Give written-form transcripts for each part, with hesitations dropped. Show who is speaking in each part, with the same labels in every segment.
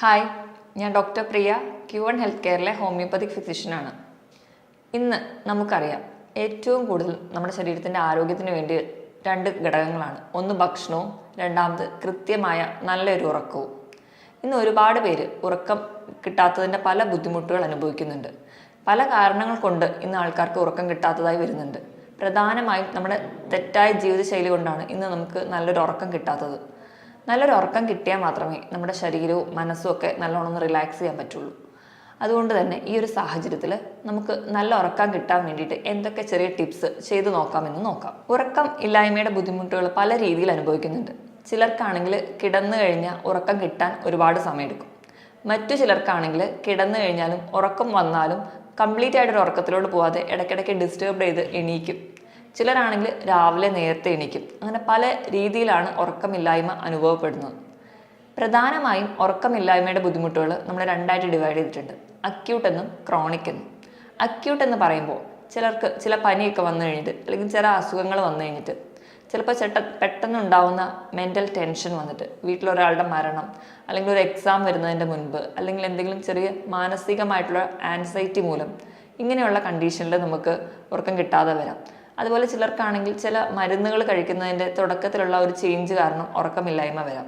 Speaker 1: Hi, ഞാൻ doctor പ്രിയ, Q1 health കെയറിലെ homoeopathic ഫിസിഷ്യനാണ്. ഇന്ന് നമുക്കറിയാം, ഏറ്റവും കൂടുതൽ നമ്മുടെ ശരീരത്തിൻ്റെ ആരോഗ്യത്തിന് വേണ്ടി രണ്ട് ഘടകങ്ങളാണ്. ഒന്ന് ഭക്ഷണവും, രണ്ടാമത് കൃത്യമായ നല്ലൊരു ഉറക്കവും. ഇന്ന് ഒരുപാട് പേര് ഉറക്കം കിട്ടാത്തതിൻ്റെ പല ബുദ്ധിമുട്ടുകൾ അനുഭവിക്കുന്നുണ്ട്. പല കാരണങ്ങൾ കൊണ്ട് ഇന്ന് ആൾക്കാർക്ക് ഉറക്കം കിട്ടാത്തതായി വരുന്നുണ്ട്. പ്രധാനമായും നമ്മുടെ തെറ്റായ ജീവിതശൈലി കൊണ്ടാണ് ഇന്ന് നമുക്ക് നല്ലൊരു ഉറക്കം കിട്ടാത്തത്. നല്ലൊരു ഉറക്കം കിട്ടിയാൽ മാത്രമേ നമ്മുടെ ശരീരവും മനസ്സും ഒക്കെ നല്ലോണം ഒന്ന് റിലാക്സ് ചെയ്യാൻ പറ്റുള്ളൂ. അതുകൊണ്ട് തന്നെ ഈ ഒരു സാഹചര്യത്തിൽ നമുക്ക് നല്ല ഉറക്കം കിട്ടാൻ വേണ്ടിയിട്ട് എന്തൊക്കെ ചെറിയ ടിപ്സ് ചെയ്ത് നോക്കാമെന്ന് നോക്കാം. ഉറക്കം ഇല്ലായ്മയുടെ ബുദ്ധിമുട്ടുകൾ പല രീതിയിൽ അനുഭവിക്കുന്നുണ്ട്. ചിലർക്കാണെങ്കിൽ കിടന്നു കഴിഞ്ഞാൽ ഉറക്കം കിട്ടാൻ ഒരുപാട് സമയമെടുക്കും. മറ്റു ചിലർക്കാണെങ്കിൽ കിടന്നു കഴിഞ്ഞാലും ഉറക്കം വന്നാലും കംപ്ലീറ്റ് ആയിട്ടൊരു ഉറക്കത്തിലോട്ട് പോകാതെ ഇടയ്ക്കിടയ്ക്ക് ഡിസ്റ്റർബ് ചെയ്ത് എണീക്കും. ചിലരാണെങ്കിൽ രാവിലെ നേരത്തെ എണീക്കും. അങ്ങനെ പല രീതിയിലാണ് ഉറക്കമില്ലായ്മ അനുഭവപ്പെടുന്നത്. പ്രധാനമായും ഉറക്കമില്ലായ്മയുടെ ബുദ്ധിമുട്ടുകൾ നമ്മൾ രണ്ടായിട്ട് ഡിവൈഡ് ചെയ്തിട്ടുണ്ട്: അക്യൂട്ട് എന്നും ക്രോണിക് എന്നും. അക്യൂട്ട് എന്ന് പറയുമ്പോൾ ചിലർക്ക് ചില പനിയൊക്കെ വന്നു കഴിഞ്ഞിട്ട്, അല്ലെങ്കിൽ ചില അസുഖങ്ങൾ വന്നു കഴിഞ്ഞിട്ട്, ചിലപ്പോൾ പെട്ടെന്നുണ്ടാവുന്ന മെൻ്റൽ ടെൻഷൻ വന്നിട്ട്, വീട്ടിലൊരാളുടെ മരണം, അല്ലെങ്കിൽ ഒരു എക്സാം വരുന്നതിൻ്റെ മുൻപ്, അല്ലെങ്കിൽ എന്തെങ്കിലും ചെറിയ മാനസികമായിട്ടുള്ള ആൻസൈറ്റി മൂലം, ഇങ്ങനെയുള്ള കണ്ടീഷനിൽ നമുക്ക് ഉറക്കം കിട്ടാതെ വരാം. അതുപോലെ ചിലർക്കാണെങ്കിൽ ചില മരുന്നുകൾ കഴിക്കുന്നതിൻ്റെ തുടക്കത്തിലുള്ള ഒരു ചേഞ്ച് കാരണം ഉറക്കമില്ലായ്മ വരാം.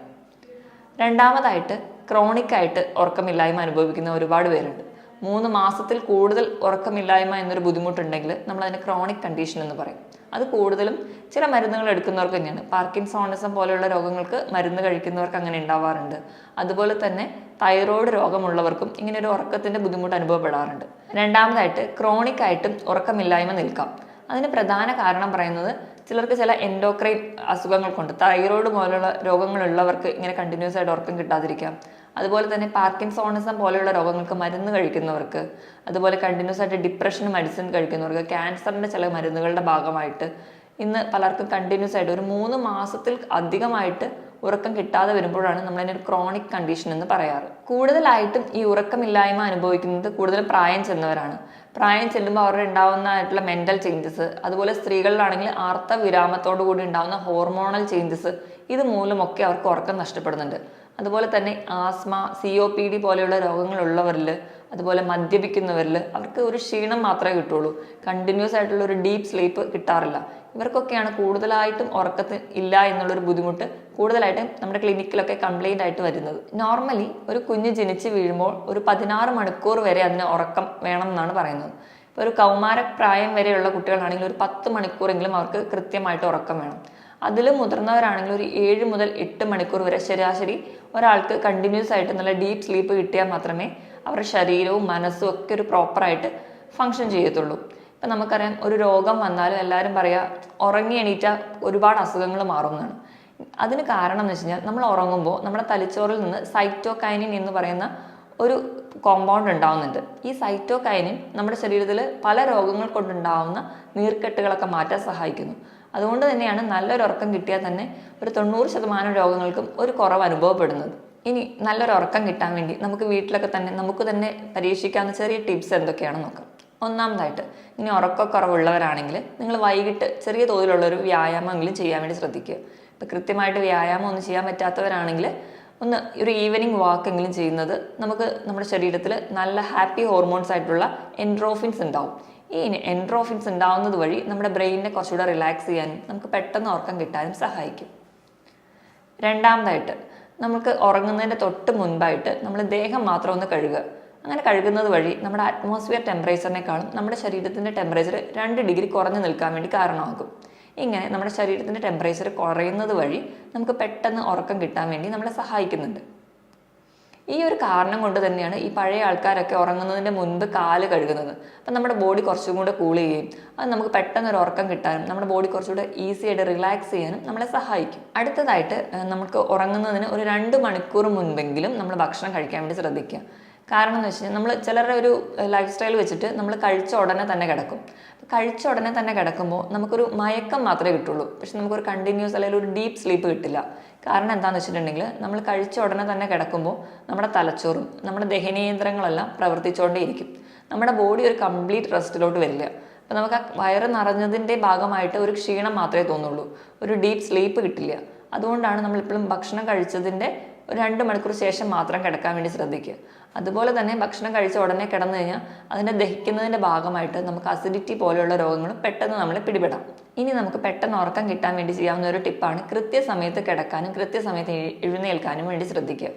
Speaker 1: രണ്ടാമതായിട്ട് ക്രോണിക്കായിട്ട് ഉറക്കമില്ലായ്മ അനുഭവിക്കുന്ന ഒരുപാട് പേരുണ്ട്. 3 മാസത്തിൽ കൂടുതൽ ഉറക്കമില്ലായ്മ എന്നൊരു ബുദ്ധിമുട്ടുണ്ടെങ്കിൽ നമ്മളതിന് ക്രോണിക് കണ്ടീഷൻ എന്ന് പറയും. അത് കൂടുതലും ചില മരുന്നുകൾ എടുക്കുന്നവർക്ക് തന്നെയാണ്. പാർക്കിൻസോണിസം പോലെയുള്ള രോഗങ്ങൾക്ക് മരുന്ന് കഴിക്കുന്നവർക്ക് അങ്ങനെ ഉണ്ടാവാറുണ്ട്. അതുപോലെ തന്നെ തൈറോയ്ഡ് രോഗമുള്ളവർക്കും ഇങ്ങനെ ഒരു ഉറക്കത്തിൻ്റെ ബുദ്ധിമുട്ട് അനുഭവപ്പെടാറുണ്ട്. രണ്ടാമതായിട്ട് ക്രോണിക്കായിട്ടും ഉറക്കമില്ലായ്മ നിൽക്കാം. അതിന് പ്രധാന കാരണം പറയുന്നത്, ചിലർക്ക് ചില എൻഡോക്രൈൻ അസുഖങ്ങൾ കൊണ്ട്, തൈറോയ്ഡ് പോലുള്ള രോഗങ്ങളുള്ളവർക്ക് ഇങ്ങനെ കണ്ടിന്യൂസ് ആയിട്ട് ഉറക്കം കിട്ടാതിരിക്കാം. അതുപോലെ തന്നെ പാർക്കിൻസോണിസം പോലെയുള്ള രോഗങ്ങൾക്ക് മരുന്ന് കഴിക്കുന്നവർക്ക്, അതുപോലെ കണ്ടിന്യൂസ് ആയിട്ട് ഡിപ്രഷന് മെഡിസിൻ കഴിക്കുന്നവർക്ക്, ക്യാൻസറിൻ്റെ ചില മരുന്നുകളുടെ ഭാഗമായിട്ട് ഇന്ന് പലർക്കും കണ്ടിന്യൂസ് ആയിട്ട് ഒരു 3 മാസത്തിൽ അധികമായിട്ട് ഉറക്കം കിട്ടാതെ വരുമ്പോഴാണ് നമ്മളതിനൊരു ക്രോണിക് കണ്ടീഷൻ എന്ന് പറയാറ്. കൂടുതലായിട്ടും ഈ ഉറക്കമില്ലായ്മ അനുഭവിക്കുന്നത് കൂടുതലും പ്രായം ചെന്നവരാണ്. പ്രായം ചെല്ലുമ്പോൾ അവരുടെ ഉണ്ടാവുന്നതായിട്ടുള്ള മെൻ്റൽ ചേഞ്ചസ്, അതുപോലെ സ്ത്രീകളിലാണെങ്കിൽ ആർത്ത വിരാമത്തോടു കൂടി ഉണ്ടാകുന്ന ഹോർമോണൽ ചേഞ്ചസ്, ഇത് മൂലമൊക്കെ അവർക്ക് ഉറക്കം നഷ്ടപ്പെടുന്നുണ്ട്. അതുപോലെ തന്നെ ആസ്മ, COPD പോലെയുള്ള രോഗങ്ങളുള്ളവരിൽ, അതുപോലെ മദ്യപിക്കുന്നവരിൽ അവർക്ക് ഒരു ക്ഷീണം മാത്രമേ കിട്ടുള്ളൂ. കണ്ടിന്യൂസ് ആയിട്ടുള്ള ഒരു ഡീപ്പ് സ്ലീപ്പ് കിട്ടാറില്ല. ഇവർക്കൊക്കെയാണ് കൂടുതലായിട്ടും ഉറക്കത്തിൽ ഇല്ല എന്നുള്ളൊരു ബുദ്ധിമുട്ട് കൂടുതലായിട്ടും നമ്മുടെ ക്ലിനിക്കിലൊക്കെ കംപ്ലൈൻ്റ് ആയിട്ട് വരുന്നത്. നോർമലി ഒരു കുഞ്ഞ് ജനിച്ച് വീഴുമ്പോൾ ഒരു 16 മണിക്കൂർ വരെ അതിന് ഉറക്കം വേണം എന്നാണ് പറയുന്നത്. ഇപ്പോൾ ഒരു കൗമാരപ്രായം വരെയുള്ള കുട്ടികളാണെങ്കിൽ ഒരു 10 മണിക്കൂറെങ്കിലും അവർക്ക് കൃത്യമായിട്ട് ഉറക്കം വേണം. അതിലും മുതിർന്നവരാണെങ്കിൽ ഒരു 7 മുതൽ 8 മണിക്കൂർ വരെ ശരാശരി ഒരാൾക്ക് കണ്ടിന്യൂസ് ആയിട്ട് നല്ല ഡീപ്പ് സ്ലീപ്പ് കിട്ടിയാൽ മാത്രമേ അവരുടെ ശരീരവും മനസ്സും ഒക്കെ ഒരു പ്രോപ്പറായിട്ട് ഫങ്ഷൻ ചെയ്യത്തുള്ളൂ. ഇപ്പം നമുക്കറിയാം, ഒരു രോഗം വന്നാലും എല്ലാവരും പറയുക ഉറങ്ങി എണീറ്റാൽ ഒരുപാട് അസുഖങ്ങൾ മാറുന്നതാണ്. അതിന് കാരണം എന്ന് വെച്ച് കഴിഞ്ഞാൽ, നമ്മൾ ഉറങ്ങുമ്പോൾ നമ്മുടെ തലച്ചോറിൽ നിന്ന് സൈറ്റോകൈനിൻ എന്ന് പറയുന്ന ഒരു കോമ്പൗണ്ട് ഉണ്ടാവുന്നുണ്ട്. ഈ സൈറ്റോകൈനിൻ നമ്മുടെ ശരീരത്തിൽ പല രോഗങ്ങൾ കൊണ്ടുണ്ടാവുന്ന നീർക്കെട്ടുകളൊക്കെ മാറ്റാൻ സഹായിക്കുന്നു. അതുകൊണ്ട് തന്നെയാണ് നല്ലൊരു ഉറക്കം കിട്ടിയാൽ തന്നെ ഒരു 90% രോഗങ്ങൾക്കും ഒരു കുറവ് അനുഭവപ്പെടുന്നത്. ഇനി നല്ലൊരു ഉറക്കം കിട്ടാൻ വേണ്ടി നമുക്ക് വീട്ടിലൊക്കെ തന്നെ നമുക്ക് തന്നെ പരീക്ഷിക്കാവുന്ന ചെറിയ ടിപ്സ് എന്തൊക്കെയാണെന്ന് നോക്കാം. ഒന്നാമതായിട്ട്, ഇനി ഉറക്കക്കുറവുള്ളവരാണെങ്കിൽ നിങ്ങൾ വൈകിട്ട് ചെറിയ തോതിലുള്ളൊരു വ്യായാമമെങ്കിലും ചെയ്യാൻ വേണ്ടി ശ്രദ്ധിക്കുക. ഇപ്പോൾ കൃത്യമായിട്ട് വ്യായാമം ഒന്നും ചെയ്യാൻ പറ്റാത്തവരാണെങ്കിൽ ഒന്ന് ഒരു ഈവനിങ് വാക്കെങ്കിലും ചെയ്യുന്നത് നമുക്ക് നമ്മുടെ ശരീരത്തിൽ നല്ല ഹാപ്പി ഹോർമോൺസ് ആയിട്ടുള്ള എൻഡ്രോഫിൻസ് ഉണ്ടാവും. ഈ എൻഡ്രോഫിൻസ് ഉണ്ടാവുന്നത് വഴി നമ്മുടെ ബ്രെയിനിനെ കുറച്ചുകൂടെ റിലാക്സ് ചെയ്യാനും നമുക്ക് പെട്ടെന്ന് ഉറക്കം കിട്ടാനും സഹായിക്കും. രണ്ടാമതായിട്ട്, നമുക്ക് ഉറങ്ങുന്നതിൻ്റെ തൊട്ട് മുൻപായിട്ട് നമ്മൾ ദേഹം മാത്രം ഒന്ന് കഴുകുക. അങ്ങനെ കഴുകുന്നത് വഴി നമ്മുടെ അറ്റ്മോസ്ഫിയർ ടെമ്പറേച്ചറിനേക്കാളും നമ്മുടെ ശരീരത്തിൻ്റെ ടെമ്പറേച്ചർ 2 ഡിഗ്രി കുറഞ്ഞു നിൽക്കാൻ വേണ്ടി കാരണമാകും. ഇങ്ങനെ നമ്മുടെ ശരീരത്തിൻ്റെ ടെമ്പറേച്ചർ കുറയുന്നത് വഴി നമുക്ക് പെട്ടെന്ന് ഉറക്കം കിട്ടാൻ വേണ്ടി നമ്മളെ സഹായിക്കുന്നുണ്ട്. ഈ ഒരു കാരണം കൊണ്ട് തന്നെയാണ് ഈ പഴയ ആൾക്കാരൊക്കെ ഉറങ്ങുന്നതിൻ്റെ മുൻപ് കാല് കഴുകുന്നത്. അപ്പം നമ്മുടെ ബോഡി കുറച്ചും കൂടെ കൂൾ ചെയ്യുകയും അത് നമുക്ക് പെട്ടെന്ന് ഒരു ഉറക്കം കിട്ടാനും നമ്മുടെ ബോഡി കുറച്ചുകൂടെ ഈസി ആയിട്ട് റിലാക്സ് ചെയ്യാനും നമ്മളെ സഹായിക്കും. അടുത്തതായിട്ട്, നമുക്ക് ഉറങ്ങുന്നതിന് ഒരു 2 മണിക്കൂർ മുൻപെങ്കിലും നമ്മൾ ഭക്ഷണം കഴിക്കാൻ വേണ്ടി ശ്രദ്ധിക്കുക. കാരണം എന്ന് വെച്ച് കഴിഞ്ഞാൽ, നമ്മൾ ചിലരുടെ ഒരു ലൈഫ് സ്റ്റൈൽ വെച്ചിട്ട് നമ്മൾ കഴിച്ച ഉടനെ തന്നെ കിടക്കും. കഴിച്ച ഉടനെ തന്നെ കിടക്കുമ്പോൾ നമുക്കൊരു മയക്കം മാത്രമേ കിട്ടുള്ളൂ. പക്ഷെ നമുക്കൊരു കണ്ടിന്യൂസ് അല്ലെങ്കിൽ ഒരു ഡീപ്പ് സ്ലീപ്പ് കിട്ടില്ല. കാരണം എന്താണെന്ന് വെച്ചിട്ടുണ്ടെങ്കിൽ, നമ്മൾ കഴിച്ച ഉടനെ തന്നെ കിടക്കുമ്പോൾ നമ്മുടെ തലച്ചോറും നമ്മുടെ ദഹനേന്ദ്രങ്ങളെല്ലാം പ്രവർത്തിച്ചുകൊണ്ടേയിരിക്കും. നമ്മുടെ ബോഡി ഒരു കംപ്ലീറ്റ് റെസ്റ്റിലോട്ട് വരില്ല. അപ്പോൾ നമുക്ക് ആ വയറ് നിറഞ്ഞതിൻ്റെ ഭാഗമായിട്ട് ഒരു ക്ഷീണം മാത്രമേ തോന്നുള്ളൂ. ഒരു ഡീപ്പ് സ്ലീപ്പ് കിട്ടില്ല. അതുകൊണ്ടാണ് നമ്മളെപ്പോഴും ഭക്ഷണം കഴിച്ചതിൻ്റെ ഒരു 2 മണിക്കൂർ ശേഷം മാത്രം കിടക്കാൻ വേണ്ടി ശ്രദ്ധിക്കുക. അതുപോലെ തന്നെ ഭക്ഷണം കഴിച്ച ഉടനെ കിടന്നു കഴിഞ്ഞാൽ അതിൻ്റെ ദഹിക്കുന്നതിൻ്റെ ഭാഗമായിട്ട് നമുക്ക് അസിഡിറ്റി പോലെയുള്ള രോഗങ്ങൾ പെട്ടെന്ന് നമ്മളെ പിടിപെടാം. ഇനി നമുക്ക് പെട്ടെന്ന് ഉറക്കം കിട്ടാൻ വേണ്ടി ചെയ്യാവുന്ന ഒരു ടിപ്പാണ് കൃത്യസമയത്ത് കിടക്കാനും കൃത്യസമയത്ത് എഴുന്നേൽക്കാനും വേണ്ടി ശ്രദ്ധിക്കുക.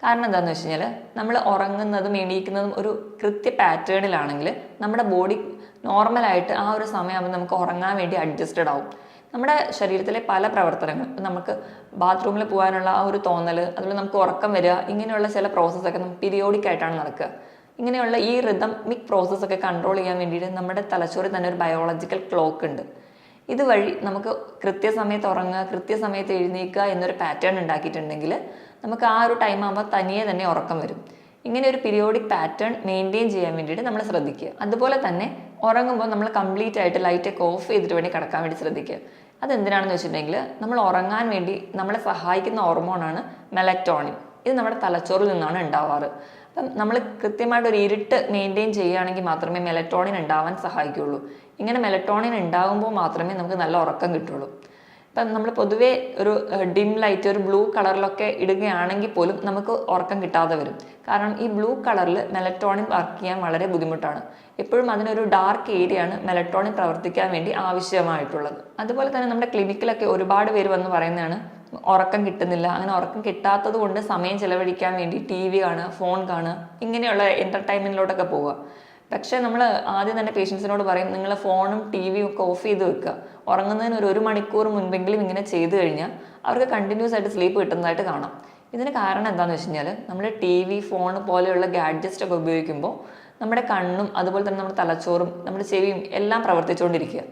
Speaker 1: കാരണം എന്താണെന്ന് വെച്ച് കഴിഞ്ഞാൽ നമ്മൾ ഉറങ്ങുന്നതും എണീക്കുന്നതും ഒരു കൃത്യ പാറ്റേണിലാണെങ്കിൽ നമ്മുടെ ബോഡി നോർമലായിട്ട് ആ ഒരു സമയമാകുമ്പോൾ നമുക്ക് ഉറങ്ങാൻ വേണ്ടി അഡ്ജസ്റ്റഡ് ആവും. നമ്മുടെ ശരീരത്തിലെ പല പ്രവർത്തനങ്ങൾ, നമുക്ക് ബാത്റൂമിൽ പോകാനുള്ള ആ ഒരു തോന്നൽ, അതുപോലെ നമുക്ക് ഉറക്കം വരിക, ഇങ്ങനെയുള്ള ചില പ്രോസസ്സൊക്കെ നമുക്ക് പീരിയോഡിക് ആയിട്ടാണ് നടക്കുക. ഇങ്ങനെയുള്ള ഈ റിതമിക് പ്രോസസ്സൊക്കെ കൺട്രോൾ ചെയ്യാൻ വേണ്ടിയിട്ട് നമ്മുടെ തലച്ചോറിൽ തന്നെ ഒരു ബയോളജിക്കൽ ക്ലോക്ക് ഉണ്ട്. ഇതുവഴി നമുക്ക് കൃത്യസമയത്ത് ഉറങ്ങുക, കൃത്യസമയത്ത് എഴുന്നേൽക്കുക എന്നൊരു പാറ്റേൺ ഉണ്ടാക്കിയിട്ടുണ്ടെങ്കിൽ നമുക്ക് ആ ഒരു ടൈം ആകുമ്പോൾ തനിയെ തന്നെ ഉറക്കം വരും. ഇങ്ങനെ ഒരു പീരിയോഡിക് പാറ്റേൺ മെയിൻറ്റെയിൻ ചെയ്യാൻ വേണ്ടിയിട്ട് നമ്മൾ ശ്രദ്ധിക്കുക. അതുപോലെ തന്നെ ഉറങ്ങുമ്പോൾ നമ്മൾ കംപ്ലീറ്റ് ആയിട്ട് ലൈറ്റൊക്കെ ഓഫ് ചെയ്തിട്ട് വേണ്ടി കിടക്കാൻ വേണ്ടി ശ്രദ്ധിക്കുക. അതെന്തിനാണെന്ന് വെച്ചിട്ടുണ്ടെങ്കിൽ നമ്മൾ ഉറങ്ങാൻ വേണ്ടി നമ്മളെ സഹായിക്കുന്ന ഹോർമോണാണ് മെലറ്റോണിൻ. ഇത് നമ്മുടെ തലച്ചോറിൽ നിന്നാണ് ഉണ്ടാവാറ്. അപ്പം നമ്മൾ കൃത്യമായിട്ട് ഒരു ഇരുട്ട് മെയിൻറ്റെയിൻ ചെയ്യുകയാണെങ്കിൽ മാത്രമേ മെലറ്റോണിൻ ഉണ്ടാവാൻ സഹായിക്കുകയുള്ളൂ. ഇങ്ങനെ മെലറ്റോണിൻ ഉണ്ടാകുമ്പോൾ മാത്രമേ നമുക്ക് നല്ല ഉറക്കം കിട്ടുള്ളൂ. ഇപ്പം നമ്മൾ പൊതുവേ ഒരു ഡിം ലൈറ്റ്, ഒരു ബ്ലൂ കളറിലൊക്കെ ഇടുകയാണെങ്കിൽ പോലും നമുക്ക് ഉറക്കം കിട്ടാതെ വരും. കാരണം ഈ ബ്ലൂ കളറിൽ മെലറ്റോണിൻ വർക്ക് ചെയ്യാൻ വളരെ ബുദ്ധിമുട്ടാണ്. എപ്പോഴും അതിനൊരു ഡാർക്ക് ഏരിയയാണ് മെലറ്റോണിൻ പ്രവർത്തിക്കാൻ വേണ്ടി ആവശ്യമായിട്ടുള്ളത്. അതുപോലെ തന്നെ നമ്മുടെ ക്ലിനിക്കിലൊക്കെ ഒരുപാട് പേര് വന്ന് പറയുന്നതാണ് ഉറക്കം കിട്ടുന്നില്ല, അങ്ങനെ ഉറക്കം കിട്ടാത്തത് കൊണ്ട് സമയം ചിലവഴിക്കാൻ വേണ്ടി TV കാണുക, ഫോൺ കാണുക, ഇങ്ങനെയുള്ള എൻ്റർടൈൻമെൻറ്റിലോട്ടൊക്കെ പോവുക. പക്ഷേ നമ്മൾ ആദ്യം തന്നെ പേഷ്യൻസിനോട് പറയും, നിങ്ങൾ ഫോണും TV യും ഒക്കെ ഓഫ് ചെയ്ത് വെക്കുക. ഉറങ്ങുന്നതിന് ഒരു മണിക്കൂർ മുൻപെങ്കിലും ഇങ്ങനെ ചെയ്തു കഴിഞ്ഞാൽ അവർക്ക് കണ്ടിന്യൂസ് ആയിട്ട് സ്ലീപ്പ് കിട്ടുന്നതായിട്ട് കാണാം. ഇതിന് കാരണം എന്താണെന്ന് വെച്ച് കഴിഞ്ഞാൽ നമ്മൾ TV, ഫോൺ പോലെയുള്ള ഗാഡ്ജറ്റ്സ് ഒക്കെ ഉപയോഗിക്കുമ്പോൾ നമ്മുടെ കണ്ണും അതുപോലെ തന്നെ നമ്മുടെ തലച്ചോറും നമ്മുടെ ചെവിയും എല്ലാം പ്രവർത്തിച്ചുകൊണ്ടിരിക്കുക.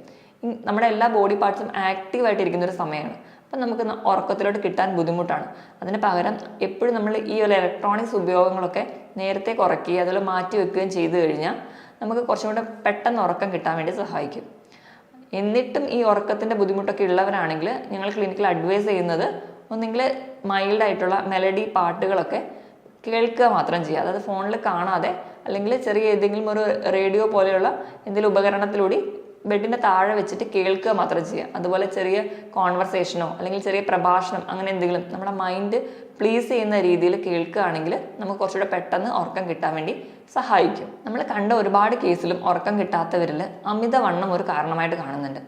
Speaker 1: നമ്മുടെ എല്ലാ ബോഡി പാർട്സും ആക്റ്റീവായിട്ടിരിക്കുന്ന ഒരു സമയമാണ്. അപ്പം നമുക്ക് ഉറക്കത്തിലോട്ട് കിട്ടാൻ ബുദ്ധിമുട്ടാണ്. അതിന് പകരം എപ്പോഴും നമ്മൾ ഈ ഒരു ഇലക്ട്രോണിക്സ് ഉപയോഗങ്ങളൊക്കെ നേരത്തെ കുറയ്ക്കുകയും അതുപോലെ മാറ്റി വെക്കുകയും ചെയ്തു കഴിഞ്ഞാൽ നമുക്ക് കുറച്ചും കൂടെ പെട്ടെന്ന് ഉറക്കം കിട്ടാൻ വേണ്ടി സഹായിക്കും. എന്നിട്ടും ഈ ഉറക്കത്തിൻ്റെ ബുദ്ധിമുട്ടൊക്കെ ഉള്ളവരാണെങ്കിൽ ഞങ്ങൾ ക്ലിനിക്കിൽ അഡ്വൈസ് ചെയ്യുന്നത് ഒന്നെങ്കിൽ മൈൽഡായിട്ടുള്ള മെലഡി പാട്ടുകളൊക്കെ കേൾക്കുക മാത്രം ചെയ്യുക. അതായത് ഫോണിൽ കാണാതെ, അല്ലെങ്കിൽ ചെറിയ ഏതെങ്കിലും ഒരു റേഡിയോ പോലെയുള്ള എന്തെങ്കിലും ഉപകരണത്തിലൂടെ ബെഡിൻ്റെ താഴെ വെച്ചിട്ട് കേൾക്കുക മാത്രം ചെയ്യുക. അതുപോലെ ചെറിയ കോൺവെർസേഷനോ അല്ലെങ്കിൽ ചെറിയ പ്രഭാഷണം, അങ്ങനെ എന്തെങ്കിലും നമ്മുടെ മൈൻഡ് പ്ലീസ് ചെയ്യുന്ന രീതിയിൽ കേൾക്കുകയാണെങ്കിൽ നമുക്ക് കുറച്ചുകൂടെ പെട്ടെന്ന് ഉറക്കം കിട്ടാൻ വേണ്ടി സഹായിക്കും. നമ്മൾ കണ്ട ഒരുപാട് കേസിലും ഉറക്കം കിട്ടാത്തവരിൽ അമിതവണ്ണം ഒരു കാരണമായിട്ട് കാണുന്നുണ്ട്.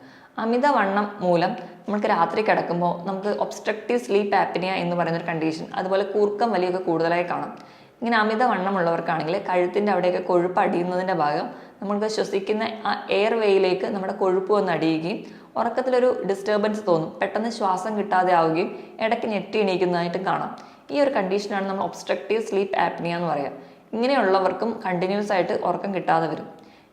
Speaker 1: അമിതവണ്ണം മൂലം നമുക്ക് രാത്രി കിടക്കുമ്പോൾ നമുക്ക് ഒബ്സ്ട്രക്റ്റീവ് സ്ലീപ്പ് ആപ്നിയ എന്ന് പറയുന്നൊരു കണ്ടീഷൻ, അതുപോലെ കൂർക്കം വലിയൊക്കെ കൂടുതലായി കാണാം. ഇങ്ങനെ അമിതവണ്ണമുള്ളവർക്കാണെങ്കിൽ കഴുത്തിൻ്റെ അവിടെയൊക്കെ കൊഴുപ്പ് അടിയുന്നതിൻ്റെ ഭാഗം നമ്മൾക്ക് ശ്വസിക്കുന്ന ആ എയർ വേയിലേക്ക് നമ്മുടെ കൊഴുപ്പ് വന്ന് അടിയുകയും ഉറക്കത്തിലൊരു ഡിസ്റ്റർബൻസ് തോന്നും, പെട്ടെന്ന് ശ്വാസം കിട്ടാതെ ആവുകയും ഇടയ്ക്ക് ഞെട്ടി എണീക്കുന്നതായിട്ടും കാണാം. ഈ ഒരു കണ്ടീഷനാണ് നമ്മൾ ഒബ്സ്ട്രക്റ്റീവ് സ്ലീപ്പ് ആപ്നിയ എന്ന് പറയുക. ഇങ്ങനെയുള്ളവർക്കും കണ്ടിന്യൂസ് ആയിട്ട് ഉറക്കം കിട്ടാതെ വരും.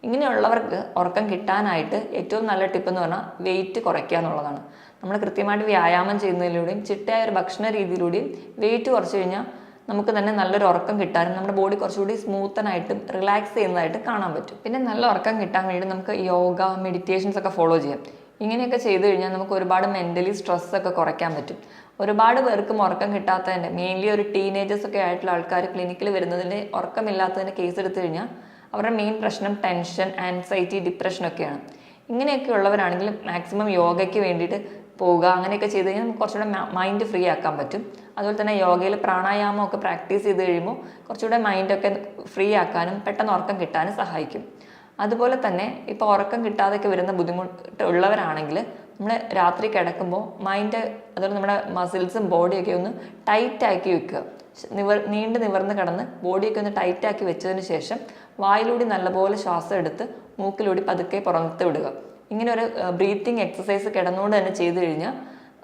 Speaker 1: ഇങ്ങനെയുള്ളവർക്ക് ഉറക്കം കിട്ടാനായിട്ട് ഏറ്റവും നല്ല ടിപ്പ് എന്ന് പറഞ്ഞാൽ വെയിറ്റ് കുറയ്ക്കുക എന്നുള്ളതാണ്. നമ്മൾ കൃത്യമായിട്ട് വ്യായാമം ചെയ്യുന്നതിലൂടെയും ചിട്ടയായ ഒരു ഭക്ഷണ രീതിയിലൂടെയും വെയിറ്റ് കുറച്ച് കഴിഞ്ഞാൽ നമുക്ക് തന്നെ നല്ലൊരു ഉറക്കം കിട്ടാനും നമ്മുടെ ബോഡി കുറച്ചുകൂടി സ്മൂത്തനായിട്ടും റിലാക്സ് ചെയ്യുന്നതായിട്ട് കാണാൻ പറ്റും. പിന്നെ നല്ല ഉറക്കം കിട്ടാൻ വേണ്ടി നമുക്ക് യോഗ, മെഡിറ്റേഷൻസ് ഒക്കെ ഫോളോ ചെയ്യാം. ഇങ്ങനെയൊക്കെ ചെയ്തു കഴിഞ്ഞാൽ നമുക്ക് ഒരുപാട് മെൻ്റലി സ്ട്രെസ്സൊക്കെ കുറയ്ക്കാൻ പറ്റും. ഒരുപാട് പേർക്കും ഉറക്കം കിട്ടാത്തതിൻ്റെ, മെയിൻലി ഒരു ടീനേജേഴ്സ് ഒക്കെ ആയിട്ടുള്ള ആൾക്കാർ ക്ലിനിക്കിൽ വരുന്നതിൻ്റെ ഉറക്കമില്ലാത്തതിൻ്റെ കേസ് എടുത്തു കഴിഞ്ഞാൽ അവരുടെ മെയിൻ പ്രശ്നം ടെൻഷൻ, ആൻസൈറ്റി, ഡിപ്രഷനൊക്കെയാണ്. ഇങ്ങനെയൊക്കെ ഉള്ളവരാണെങ്കിൽ മാക്സിമം യോഗയ്ക്ക് വേണ്ടിയിട്ട് പോവുക. അങ്ങനെയൊക്കെ ചെയ്ത് കഴിഞ്ഞാൽ നമുക്ക് കുറച്ചുകൂടെ മൈൻഡ് ഫ്രീ ആക്കാൻ പറ്റും. അതുപോലെ തന്നെ യോഗയിൽ പ്രാണായാമമൊക്കെ പ്രാക്ടീസ് ചെയ്ത് കഴിയുമ്പോൾ കുറച്ചുകൂടെ മൈൻഡൊക്കെ ഫ്രീ ആക്കാനും പെട്ടെന്ന് ഉറക്കം കിട്ടാനും സഹായിക്കും. അതുപോലെ തന്നെ ഇപ്പോൾ ഉറക്കം കിട്ടാതെയൊക്കെ വരുന്ന ബുദ്ധിമുട്ട് ഉള്ളവരാണെങ്കിൽ നമ്മൾ രാത്രി കിടക്കുമ്പോൾ മൈൻഡ്, അതുപോലെ നമ്മുടെ മസിൽസും ബോഡിയൊക്കെ ഒന്ന് ടൈറ്റാക്കി വെക്കുക. നീണ്ടു നിവർന്ന് കിടന്ന് ബോഡിയൊക്കെ ഒന്ന് ടൈറ്റാക്കി വെച്ചതിന് ശേഷം വായിലൂടെ നല്ലപോലെ ശ്വാസം എടുത്ത് മൂക്കിലൂടെ പതുക്കെ പുറത്ത് വിടുക. ഇങ്ങനെ ഒരു ബ്രീത്തിങ് എക്സസൈസ് കിടന്നുകൊണ്ട് തന്നെ ചെയ്തു കഴിഞ്ഞാൽ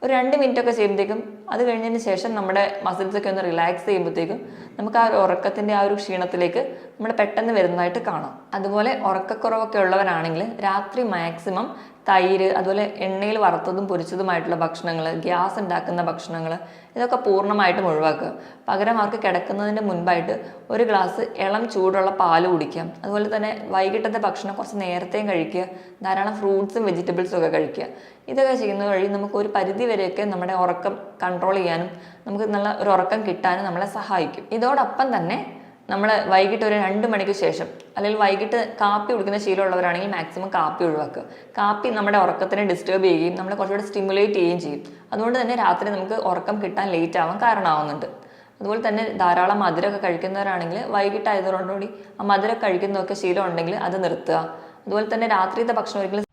Speaker 1: ഒരു 2 മിനിറ്റൊക്കെ ചെയ്യുമ്പോഴത്തേക്കും, അത് കഴിഞ്ഞതിന് ശേഷം നമ്മുടെ മസിൽസൊക്കെ ഒന്ന് റിലാക്സ് ചെയ്യുമ്പോഴത്തേക്കും നമുക്ക് ആ ഒരു ഉറക്കത്തിൻ്റെ ആ ഒരു ക്ഷീണത്തിലേക്ക് നമ്മൾ പെട്ടെന്ന് വരുന്നതായിട്ട് കാണാം. അതുപോലെ ഉറക്കക്കുറവൊക്കെ ഉള്ളവരാണെങ്കിൽ രാത്രി മാക്സിമം തൈര്, അതുപോലെ എണ്ണയിൽ വറുത്തതും പൊരിച്ചതുമായിട്ടുള്ള ഭക്ഷണങ്ങൾ, ഗ്യാസ് ഉണ്ടാക്കുന്ന ഭക്ഷണങ്ങൾ, ഇതൊക്കെ പൂർണ്ണമായിട്ടും ഒഴിവാക്കുക. പകരം അവർക്ക് കിടക്കുന്നതിൻ്റെ മുൻപായിട്ട് ഒരു ഗ്ലാസ് ഇളം ചൂടുള്ള പാല് കുടിക്കാം. അതുപോലെ തന്നെ വൈകിട്ടത്തെ ഭക്ഷണം കുറച്ച് നേരത്തെയും കഴിക്കുക, ധാരാളം ഫ്രൂട്ട്സും വെജിറ്റബിൾസും ഒക്കെ കഴിക്കുക. ഇതൊക്കെ ചെയ്യുന്നത് വഴി നമുക്ക് ഒരു പരിധി വരെയൊക്കെ നമ്മുടെ ഉറക്കം കൺട്രോൾ ചെയ്യാനും നമുക്ക് നല്ല ഒരു ഉറക്കം കിട്ടാനും നമ്മളെ സഹായിക്കും. ഇതോടൊപ്പം തന്നെ നമ്മൾ വൈകിട്ട് ഒരു 2 മണിക്ക് ശേഷം, അല്ലെങ്കിൽ വൈകിട്ട് കാപ്പി കുടിക്കുന്ന ശീലമുള്ളവരാണെങ്കിൽ മാക്സിമം കാപ്പി ഒഴിവാക്കുക. കാപ്പി നമ്മുടെ ഉറക്കത്തിനെ ഡിസ്റ്റർബ് ചെയ്യുകയും നമ്മളെ കുറച്ചുകൂടെ സ്റ്റിമുലേറ്റ് ചെയ്യുകയും ചെയ്യും. അതുകൊണ്ട് തന്നെ രാത്രി നമുക്ക് ഉറക്കം കിട്ടാൻ ലേറ്റ് ആവാൻ കാരണമാവുന്നുണ്ട്. അതുപോലെ തന്നെ ധാരാളം മധുരമൊക്കെ കഴിക്കുന്നവരാണെങ്കിൽ വൈകിട്ടായതോടുകൂടി ആ മധുരം കഴിക്കുന്നതൊക്കെ ശീലം ഉണ്ടെങ്കിൽ അത് നിർത്തുക. അതുപോലെ തന്നെ രാത്രിയത്തെ ഭക്ഷണം ഒരിക്കലും